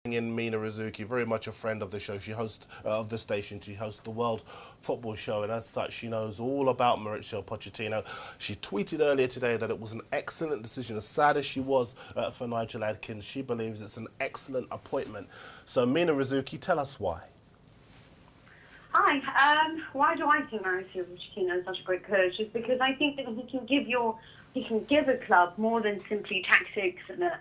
In Mina Rizuki, very much a friend of the show. She hosts of the station. She hosts the World Football Show, and as such, she knows all about Mauricio Pochettino. She tweeted earlier today that it was an excellent decision. As sad as she was for Nigel Adkins, she believes it's an excellent appointment. So, Mina Rizuki, tell us why. Hi. Why do I think Mauricio Pochettino is such a great coach? Is because I think that he can give a club more than simply tactics and a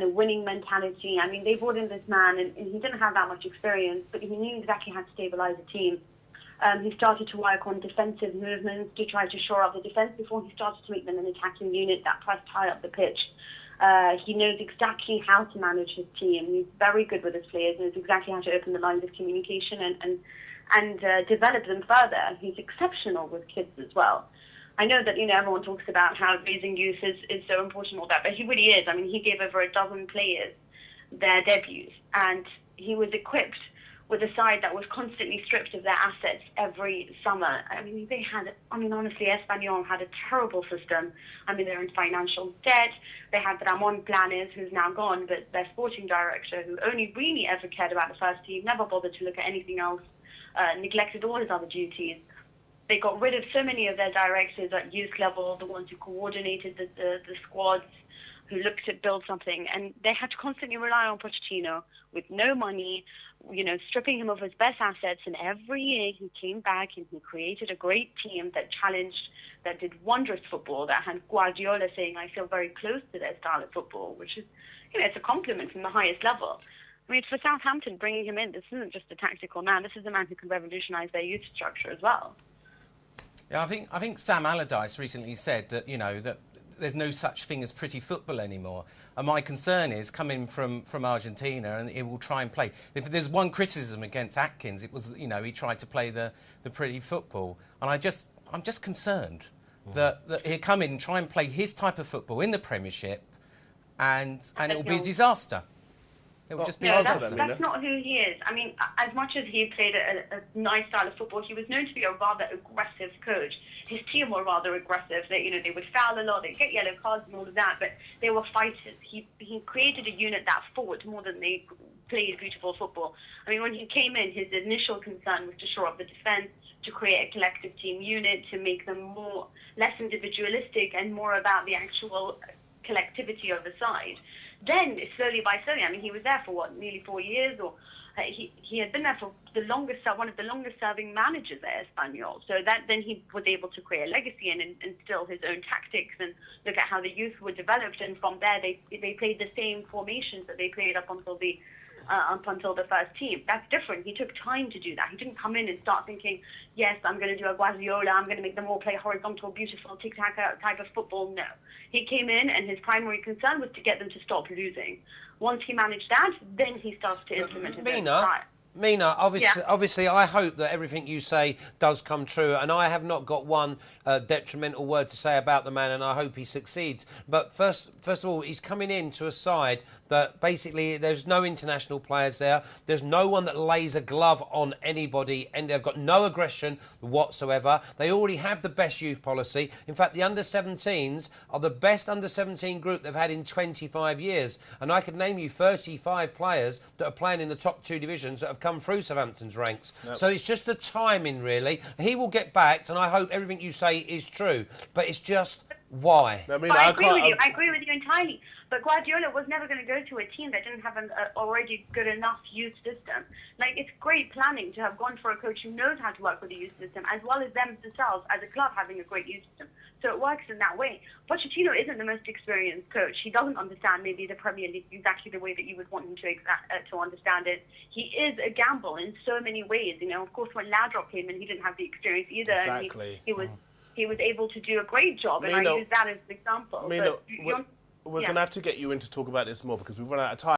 winning mentality. I mean, they brought in this man, and he didn't have that much experience, but he knew exactly how to stabilise a team. He started to work on defensive movements to try to shore up the defence before he started to make them an attacking unit that pressed high up the pitch. He knows exactly how to manage his team. He's very good with his players, knows exactly how to open the lines of communication and develop them further. He's exceptional with kids as well. I know that, everyone talks about how raising youth is so important, all that, but he really is. I mean, he gave over a dozen players their debuts, and he was equipped with a side that was constantly stripped of their assets every summer. I mean, honestly, Espanyol had a terrible system. I mean, they're in financial debt. They had Ramon Planes, who's now gone, but their sporting director, who only really ever cared about the first team, never bothered to look at anything else, neglected all his other duties. They got rid of so many of their directors at youth level, the ones who coordinated the squads, who looked to build something, and they had to constantly rely on Pochettino with no money, stripping him of his best assets. And every year he came back and he created a great team that challenged, that did wondrous football, that had Guardiola saying, I feel very close to their style of football, which is, it's a compliment from the highest level. I mean, for Southampton, bringing him in, this isn't just a tactical man. This is a man who can revolutionise their youth structure as well. Yeah, I think Sam Allardyce recently said that that there's no such thing as pretty football anymore. And my concern is coming from Argentina, and he will try and play. If there's one criticism against Atkins, it was he tried to play the pretty football, and I'm just concerned that he'll come in and try and play his type of football in the Premiership, and it will be a disaster. It would just be that's not who he is. I mean, as much as he played a nice style of football, he was known to be a rather aggressive coach. His team were rather aggressive. They would foul a lot, they'd get yellow cards and all of that, but they were fighters. He created a unit that fought more than they played beautiful football. I mean, when he came in, his initial concern was to shore up the defence, to create a collective team unit, to make them less individualistic and more about the actual collectivity of the side. Then, slowly by slowly, I mean, he was there for nearly 4 years, or he had been there for one of the longest serving managers at Espanyol. So then he was able to create a legacy and instill his own tactics and look at how the youth were developed. And from there, they played the same formations that they played up until the first team. That's different. He took time to do that. He didn't come in and start thinking, yes, I'm going to do a Guardiola, I'm going to make them all play horizontal, beautiful, tic-tac type of football. No. He came in and his primary concern was to get them to stop losing. Once he managed that, then he starts to implement his own style. Mina, obviously, I hope that everything you say does come true, and I have not got one detrimental word to say about the man, and I hope he succeeds. But first of all, he's coming into a side that basically there's no international players there. There's no one that lays a glove on anybody, and they've got no aggression whatsoever. They already have the best youth policy. In fact, the under-17s are the best under-17 group they've had in 25 years. And I could name you 35 players that are playing in the top two divisions that have come through Southampton's ranks. Yep. So it's just the timing, really. He will get backed, and I hope everything you say is true. But it's just why. I agree with you entirely. But Guardiola was never going to go to a team that didn't have an already good enough youth system. Like, it's great planning to have gone for a coach who knows how to work with the youth system, as well as themselves as a club having a great youth system. So it works in that way. Pochettino isn't the most experienced coach. He doesn't understand maybe the Premier League exactly the way that you would want him to understand it. He is a gamble in so many ways. Of course, when Ladrop came in, he didn't have the experience either. Exactly. And he was able to do a great job, and I use that as an example. We're going to have to get you in to talk about this more because we've run out of time.